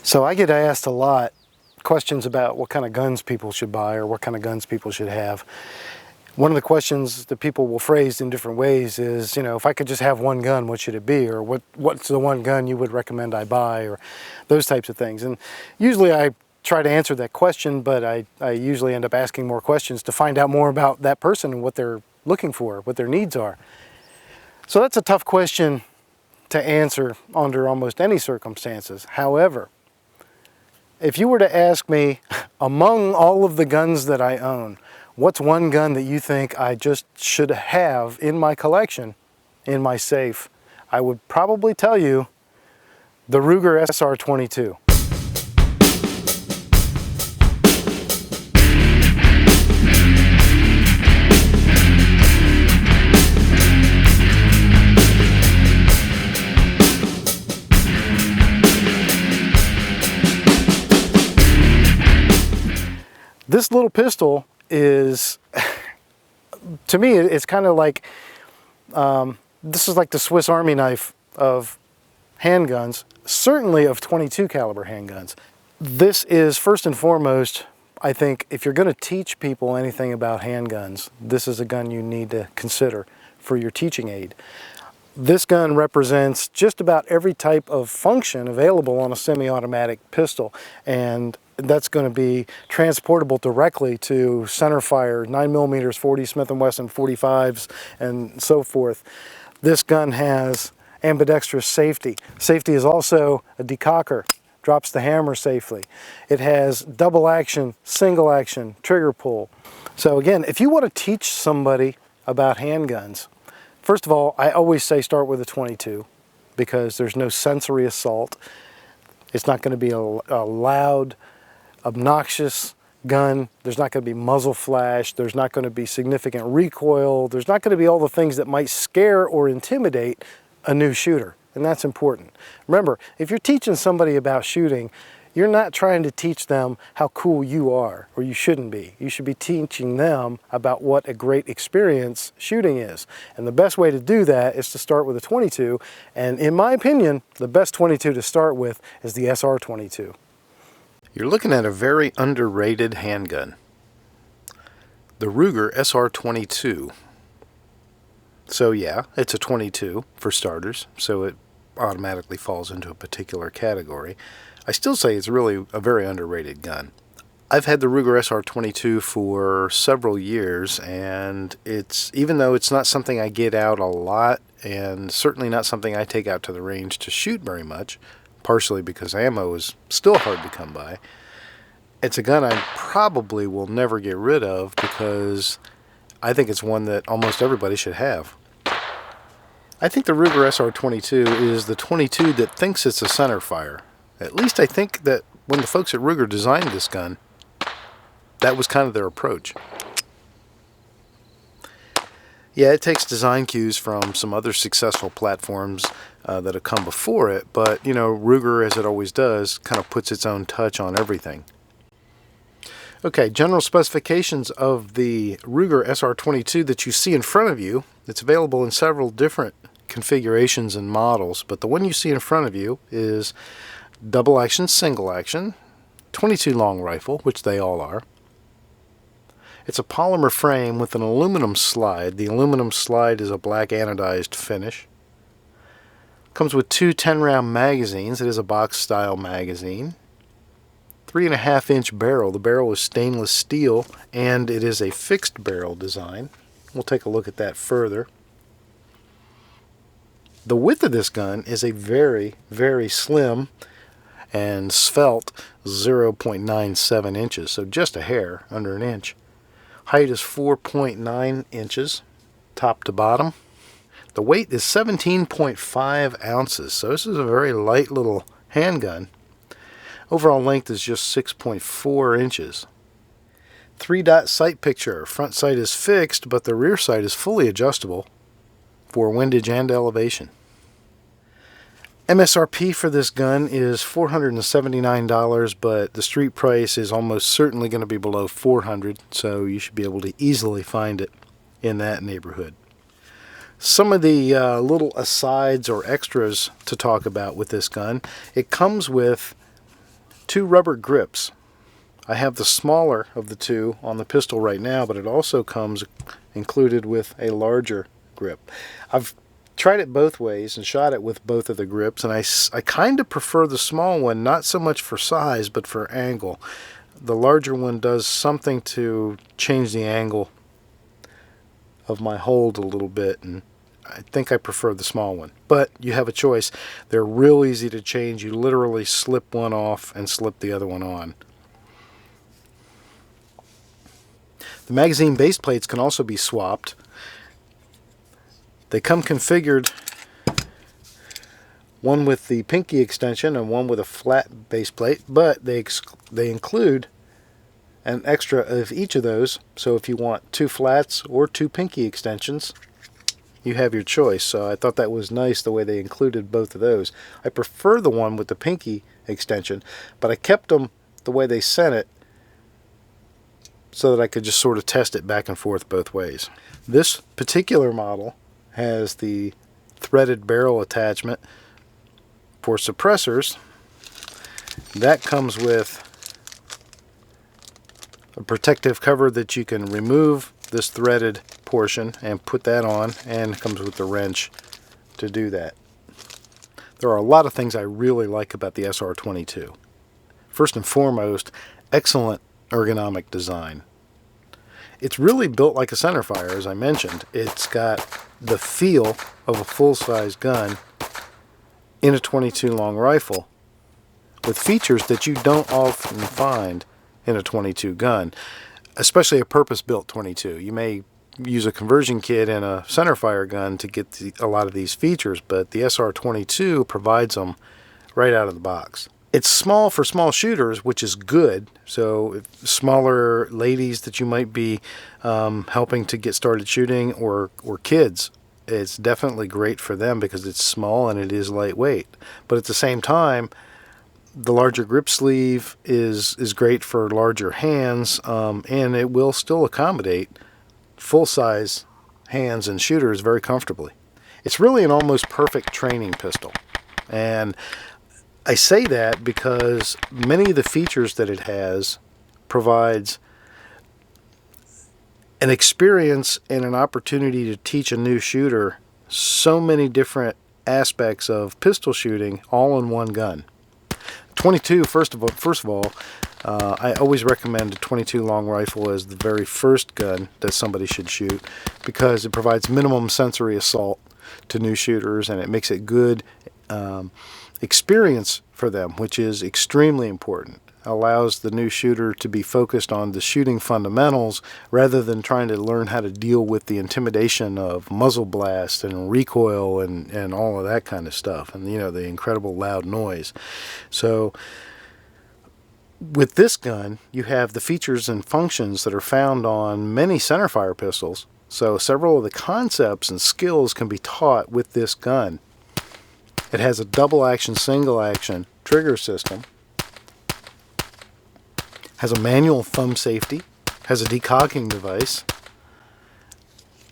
So I get asked a lot questions about what kind of guns people should buy or what kind of guns people should have. One of the questions that people will phrase in different ways is, you know, if I could just have one gun, what should it be? Or what's the one gun you would recommend I buy? Or those types of things. And usually I try to answer that question, but I usually end up asking more questions to find out more about that person and what they're looking for, what their needs are. So that's a tough question to answer under almost any circumstances. However, if you were to ask me, among all of the guns that I own, what's one gun that you think I just should have in my collection, in my safe, I would probably tell you the Ruger SR22. This little pistol is, to me, it's kind of like, this is like the Swiss Army knife of handguns, certainly of 22 caliber handguns. This is first and foremost, I think, if you're going to teach people anything about handguns, this is a gun you need to consider for your teaching aid. This gun represents just about every type of function available on a semi-automatic pistol, and that's going to be transportable directly to centerfire, 9mm, 40 Smith & Wesson 45s, and so forth. This gun has ambidextrous safety. Safety is also a decocker, drops the hammer safely. It has double action, single action, trigger pull. So again, if you want to teach somebody about handguns, first of all, I always say start with a 22 because there's no sensory assault. It's not going to be a loud, obnoxious gun. There's not going to be muzzle flash. There's not going to be significant recoil. There's not going to be all the things that might scare or intimidate a new shooter, and that's important. Remember, if you're teaching somebody about shooting, you're not trying to teach them how cool you are, or you shouldn't be. You should be teaching them about what a great experience shooting is. And the best way to do that is to start with a 22, and in my opinion, the best 22 to start with is the SR22. You're looking at a very underrated handgun, the Ruger SR22. So yeah, it's a 22 for starters, so it automatically falls into a particular category. I still say it's really a very underrated gun. I've had the Ruger SR22 for several years, and even though it's not something I get out a lot, and certainly not something I take out to the range to shoot very much, partially because ammo is still hard to come by, it's a gun I probably will never get rid of because I think it's one that almost everybody should have. I think the Ruger SR22 is the 22 that thinks it's a centerfire. At least I think that when the folks at Ruger designed this gun, that was kind of their approach. Yeah, it takes design cues from some other successful platforms that have come before it, but, you know, Ruger, as it always does, kind of puts its own touch on everything. Okay, general specifications of the Ruger SR22 that you see in front of you. It's available in several different configurations and models, but the one you see in front of you is double action, single action, 22 long rifle, which they all are. It's a polymer frame with an aluminum slide. The aluminum slide is a black anodized finish. Comes with two 10-round magazines. It is a box-style magazine. 3.5-inch barrel. The barrel is stainless steel, and it is a fixed barrel design. We'll take a look at that further. The width of this gun is a very, very slim and svelte 0.97 inches, so just a hair under an inch. Height is 4.9 inches, top to bottom. The weight is 17.5 ounces, so this is a very light little handgun. Overall length is just 6.4 inches. 3-dot sight picture. Front sight is fixed, but the rear sight is fully adjustable for windage and elevation. MSRP for this gun is $479, but the street price is almost certainly going to be below $400, so you should be able to easily find it in that neighborhood. Some of the little asides or extras to talk about with this gun. It comes with 2 rubber grips. I have the smaller of the two on the pistol right now, but it also comes included with a larger grip. I've tried it both ways and shot it with both of the grips, and I kind of prefer the small one, not so much for size but for angle. The larger one does something to change the angle of my hold a little bit, and I think I prefer the small one. But you have a choice. They're real easy to change. You literally slip one off and slip the other one on. The magazine base plates can also be swapped. They come configured, one with the pinky extension and one with a flat base plate, but they include an extra of each of those. So if you want 2 flats or 2 pinky extensions, you have your choice. So I thought that was nice the way they included both of those. I prefer the one with the pinky extension, but I kept them the way they sent it so that I could just sort of test it back and forth both ways. This particular model has the threaded barrel attachment for suppressors. That comes with a protective cover that you can remove this threaded portion and put that on, and it comes with the wrench to do that. There are a lot of things I really like about the SR22. First and foremost, excellent ergonomic design. It's really built like a centerfire, as I mentioned. It's got the feel of a full-size gun in a .22 long rifle with features that you don't often find in a .22 gun, especially a purpose-built .22. You may use a conversion kit in a centerfire gun to get a lot of these features, but the SR22 provides them right out of the box. It's small for small shooters, which is good. So if smaller ladies that you might be helping to get started shooting, or kids, it's definitely great for them because it's small and it is lightweight. But at the same time, the larger grip sleeve is great for larger hands, and it will still accommodate full-size hands and shooters very comfortably. It's really an almost perfect training pistol. And I say that because many of the features that it has provides an experience and an opportunity to teach a new shooter so many different aspects of pistol shooting all in one gun. .22, first of all, I always recommend a .22 long rifle as the very first gun that somebody should shoot because it provides minimum sensory assault to new shooters, and it makes it good experience for them, which is extremely important. Allows the new shooter to be focused on the shooting fundamentals rather than trying to learn how to deal with the intimidation of muzzle blast and recoil and all of that kind of stuff, and the incredible loud noise. So with this gun, you have the features and functions that are found on many centerfire pistols. So several of the concepts and skills can be taught with this gun. It has a double action, single action trigger system, has a manual thumb safety, has a decocking device,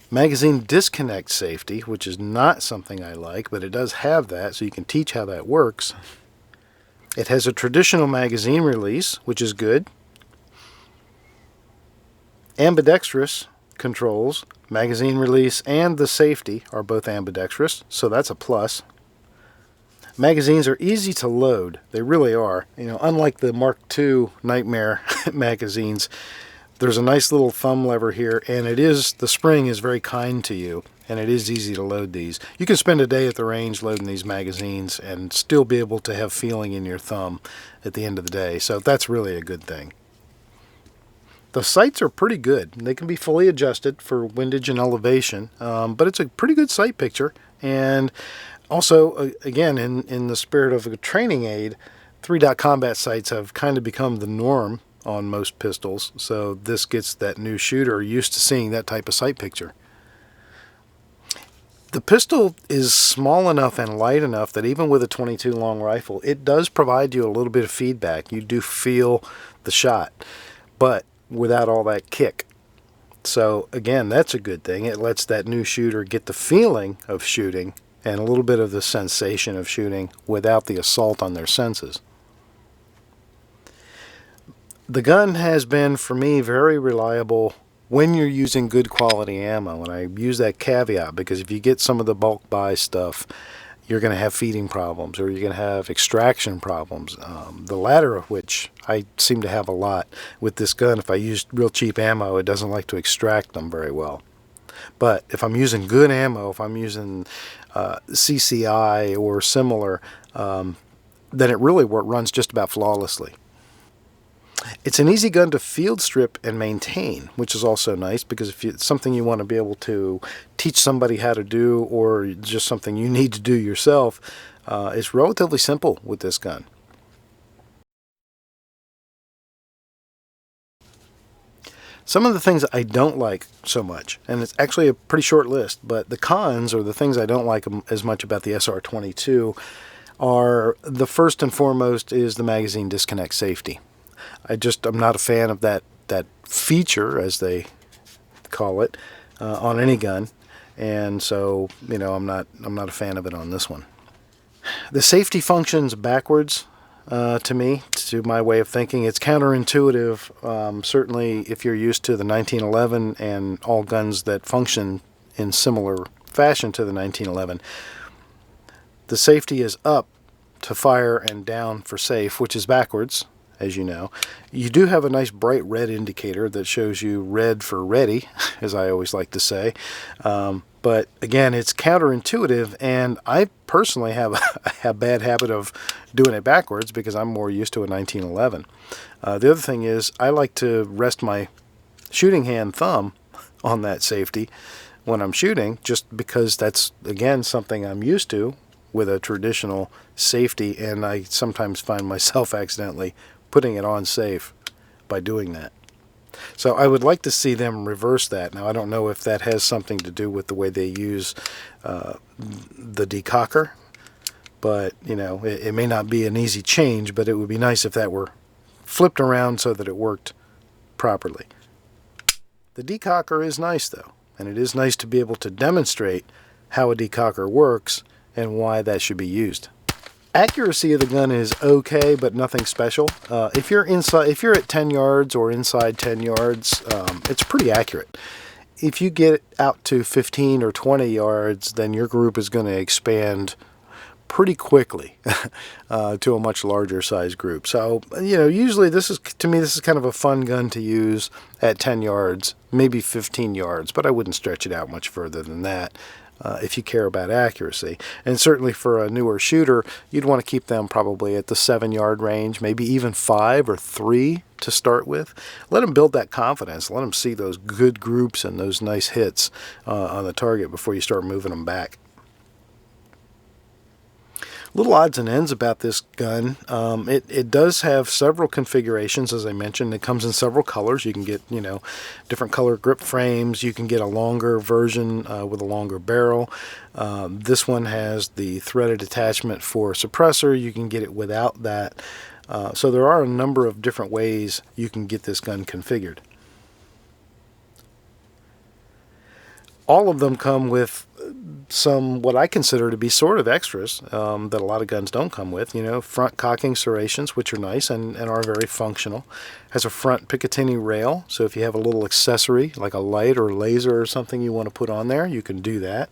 magazine disconnect safety, which is not something I like, but it does have that, so you can teach how that works. It has a traditional magazine release, which is good. Ambidextrous controls, magazine release and the safety are both ambidextrous, so that's a plus. Magazines are easy to load. They really are. Unlike the Mark II Nightmare magazines, there's a nice little thumb lever here, and the spring is very kind to you, and it is easy to load these. You can spend a day at the range loading these magazines and still be able to have feeling in your thumb at the end of the day, so that's really a good thing. The sights are pretty good. They can be fully adjusted for windage and elevation, but it's a pretty good sight picture. And also, again, in the spirit of a training aid, 3-dot combat sights have kind of become the norm on most pistols, so this gets that new shooter used to seeing that type of sight picture. The pistol is small enough and light enough that even with a .22 long rifle, it does provide you a little bit of feedback. You do feel the shot, but without all that kick. So again, that's a good thing. It lets that new shooter get the feeling of shooting and a little bit of the sensation of shooting without the assault on their senses. The gun has been, for me, very reliable when you're using good quality ammo. And I use that caveat because if you get some of the bulk buy stuff, you're going to have feeding problems or you're going to have extraction problems. The latter of which I seem to have a lot with this gun. If I use real cheap ammo, it doesn't like to extract them very well. But if I'm using good ammo, if I'm using CCI or similar, then it really runs just about flawlessly. It's an easy gun to field strip and maintain, which is also nice because if it's something you want to be able to teach somebody how to do or just something you need to do yourself, it's relatively simple with this gun. Some of the things I don't like so much, and it's actually a pretty short list, but the cons or the things I don't like as much about the SR22 are, the first and foremost is the magazine disconnect safety. I'm not a fan of that feature, as they call it, on any gun, and so I'm not a fan of it on this one. The safety functions backwards to me, to my way of thinking. It's counterintuitive. Certainly, if you're used to the 1911 and all guns that function in similar fashion to the 1911, the safety is up to fire and down for safe, which is backwards. As you know, you do have a nice bright red indicator that shows you red for ready, as I always like to say. But again, it's counterintuitive, and I personally have a bad habit of doing it backwards because I'm more used to a 1911. The other thing is I like to rest my shooting hand thumb on that safety when I'm shooting, just because that's, again, something I'm used to with a traditional safety, and I sometimes find myself accidentally putting it on safe by doing that. So I would like to see them reverse that. Now, I don't know if that has something to do with the way they use the decocker, but it may not be an easy change, but it would be nice if that were flipped around so that it worked properly. The decocker is nice, though, and it is nice to be able to demonstrate how a decocker works and why that should be used. Accuracy of the gun is okay, but nothing special. If you're at 10 yards or inside 10 yards, it's pretty accurate. If you get out to 15 or 20 yards, then your group is going to expand pretty quickly to a much larger size group. So, usually to me, this is kind of a fun gun to use at 10 yards, maybe 15 yards, but I wouldn't stretch it out much further than that. If you care about accuracy. And certainly for a newer shooter, you'd want to keep them probably at the 7-yard range, maybe even 5 or 3 to start with. Let them build that confidence. Let them see those good groups and those nice hits on the target before you start moving them back. Little odds and ends about this gun. It does have several configurations, as I mentioned. It comes in several colors. You can get, different color grip frames. You can get a longer version with a longer barrel. This one has the threaded attachment for suppressor. You can get it without that. So there are a number of different ways you can get this gun configured. All of them come with some what I consider to be sort of extras that a lot of guns don't come with. Front cocking serrations, which are nice and are very functional. Has a front Picatinny rail, so if you have a little accessory like a light or laser or something you want to put on there, you can do that.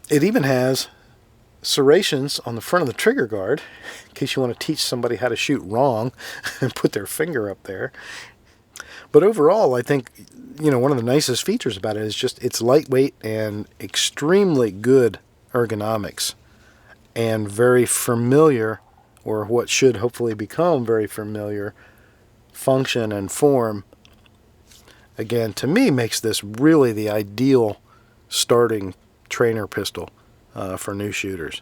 It even has serrations on the front of the trigger guard in case you want to teach somebody how to shoot wrong and put their finger up there. But overall, I think, one of the nicest features about it is just it's lightweight and extremely good ergonomics and very familiar, or what should hopefully become very familiar, function and form. Again, to me, makes this really the ideal starting trainer pistol for new shooters.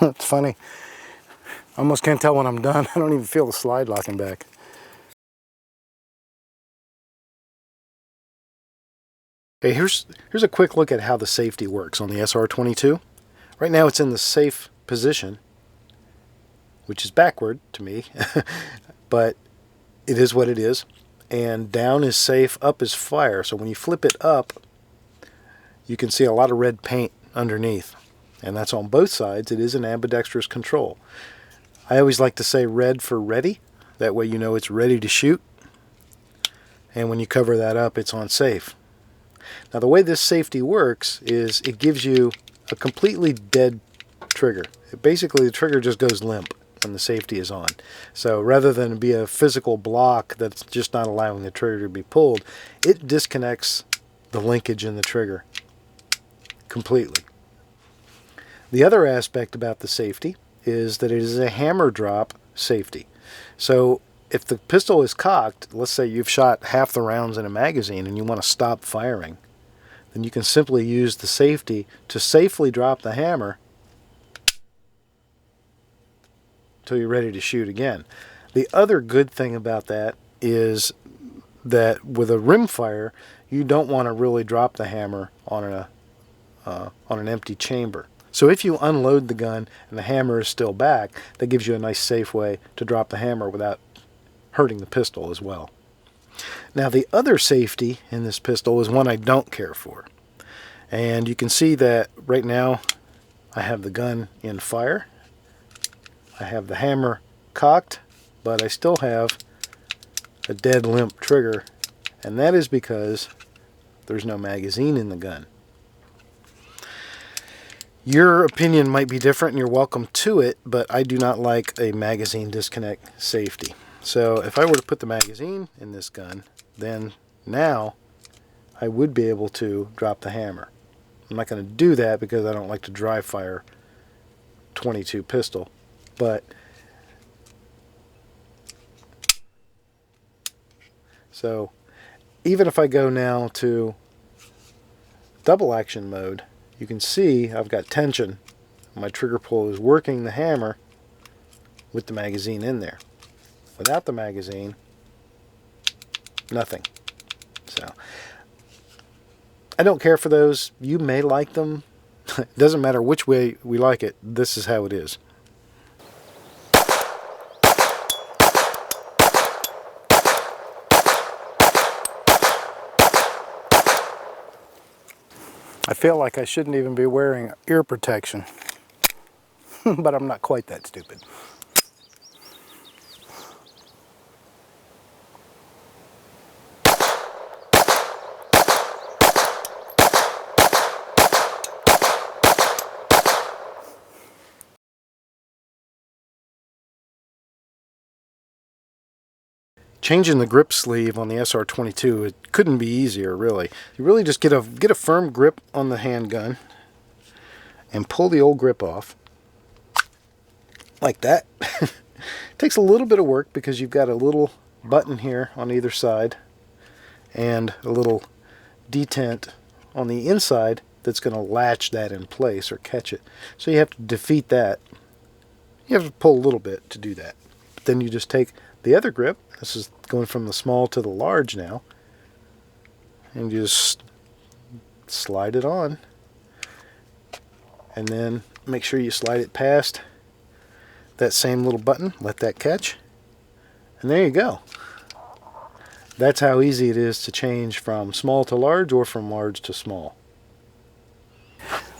It's funny. I almost can't tell when I'm done. I don't even feel the slide locking back. Okay, here's a quick look at how the safety works on the SR22. Right now it's in the safe position, which is backward to me, but it is what it is. And down is safe, up is fire. So when you flip it up, you can see a lot of red paint underneath. And that's on both sides. It is an ambidextrous control. I always like to say red for ready. That way you know it's ready to shoot. And when you cover that up, it's on safe. Now the way this safety works is it gives you a completely dead trigger. Basically the trigger just goes limp when the safety is on. So rather than be a physical block that's just not allowing the trigger to be pulled, it disconnects the linkage in the trigger completely. The other aspect about the safety is that it is a hammer drop safety. So if the pistol is cocked, let's say you've shot half the rounds in a magazine and you want to stop firing, then you can simply use the safety to safely drop the hammer until you're ready to shoot again. The other good thing about that is that with a rimfire, you don't want to really drop the hammer on an empty chamber. So if you unload the gun and the hammer is still back, that gives you a nice safe way to drop the hammer without hurting the pistol as well. Now the other safety in this pistol is one I don't care for. And you can see that right now I have the gun in fire. I have the hammer cocked, but I still have a dead limp trigger, and that is because there's no magazine in the gun. Your opinion might be different and you're welcome to it, but I do not like a magazine disconnect safety. So if I were to put the magazine in this gun, then now I would be able to drop the hammer. I'm not going to do that because I don't like to dry fire 22 pistol, but so even if I go now to double action mode, you can see I've got tension. My trigger pull is working the hammer with the magazine in there. Without the magazine, nothing. So I don't care for those. You may like them. It doesn't matter which way we like it. This is how it is. I feel like I shouldn't even be wearing ear protection, but I'm not quite that stupid. Changing the grip sleeve on the SR22, it couldn't be easier, really. You really just get a firm grip on the handgun and pull the old grip off like that. It takes a little bit of work because you've got a little button here on either side and a little detent on the inside that's going to latch that in place or catch it. So you have to defeat that. You have to pull a little bit to do that. But then you just take the other grip, this is going from the small to the large now, and you just slide it on, and then make sure you slide it past that same little button, let that catch, and there you go. That's how easy it is to change from small to large or from large to small.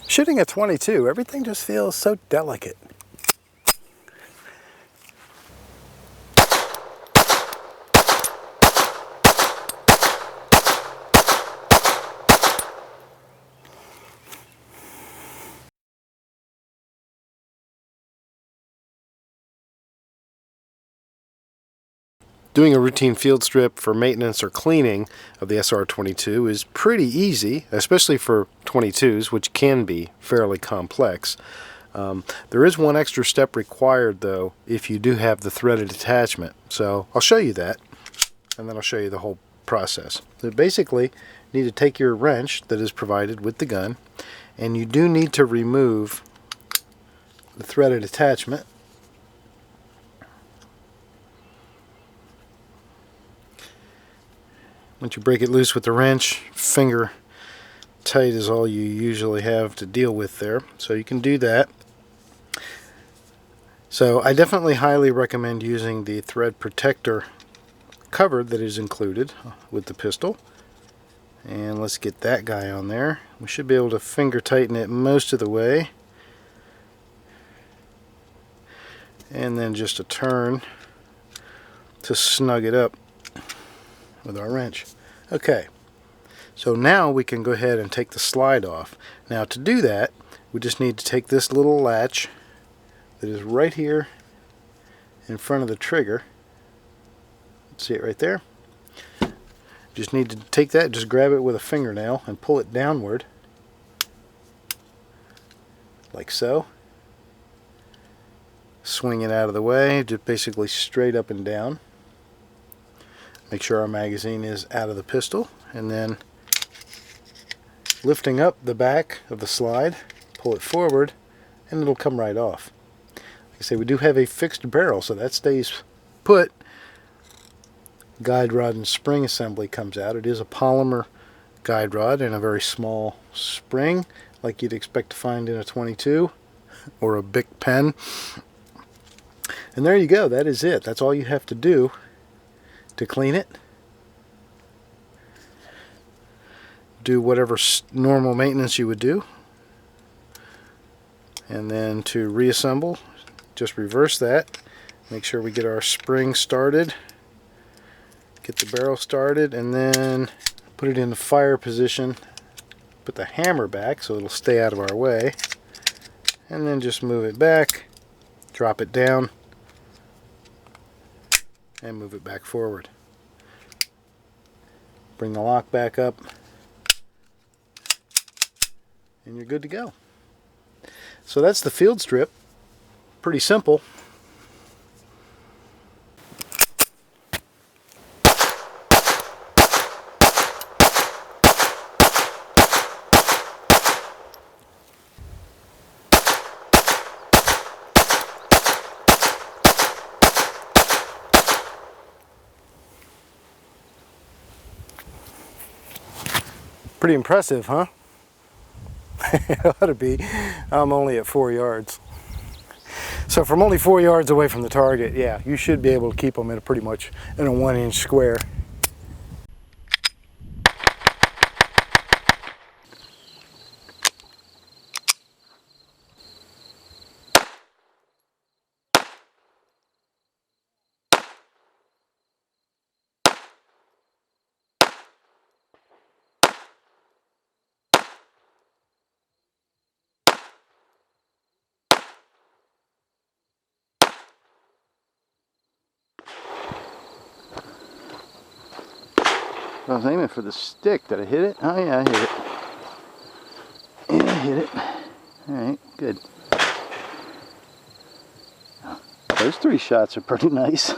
Shooting at 22, everything just feels so delicate. Doing a routine field strip for maintenance or cleaning of the SR22 is pretty easy, especially for 22s, which can be fairly complex. There is one extra step required, though, if you do have the threaded attachment. So I'll show you that, and then I'll show you the whole process. So basically, you need to take your wrench that is provided with the gun, and you do need to remove the threaded attachment. Once you break it loose with the wrench, finger tight is all you usually have to deal with there. So you can do that. So I definitely highly recommend using the thread protector cover that is included with the pistol. And let's get that guy on there. We should be able to finger tighten it most of the way. And then just a turn to snug it up with our wrench. Okay, so now we can go ahead and take the slide off. Now to do that, we just need to take this little latch that is right here in front of the trigger. See it right there? Just need to take that, just grab it with a fingernail and pull it downward like so. Swing it out of the way, just basically straight up and down. Make sure our magazine is out of the pistol, and then lifting up the back of the slide, pull it forward, and it'll come right off. Like I say, we do have a fixed barrel, so that stays put. Guide rod and spring assembly comes out. It is a polymer guide rod and a very small spring, like you'd expect to find in a 22 or a Bic pen. And there you go, that is it. That's all you have to do to clean it. Do whatever normal maintenance you would do. And then to reassemble, just reverse that. Make sure we get our spring started. Get the barrel started, and then put it in the fire position. Put the hammer back so it'll stay out of our way. And then just move it back, drop it down, and move it back forward. Bring the lock back up, and you're good to go. So that's the field strip. Pretty simple. Pretty impressive, huh? It ought to be. I'm only at 4 yards. So from only 4 yards away from the target, yeah, you should be able to keep them in a pretty much in a 1-inch square. I was aiming for the stick. Did I hit it? Oh yeah, I hit it. Yeah, I hit it. Alright, good. Those 3 shots are pretty nice.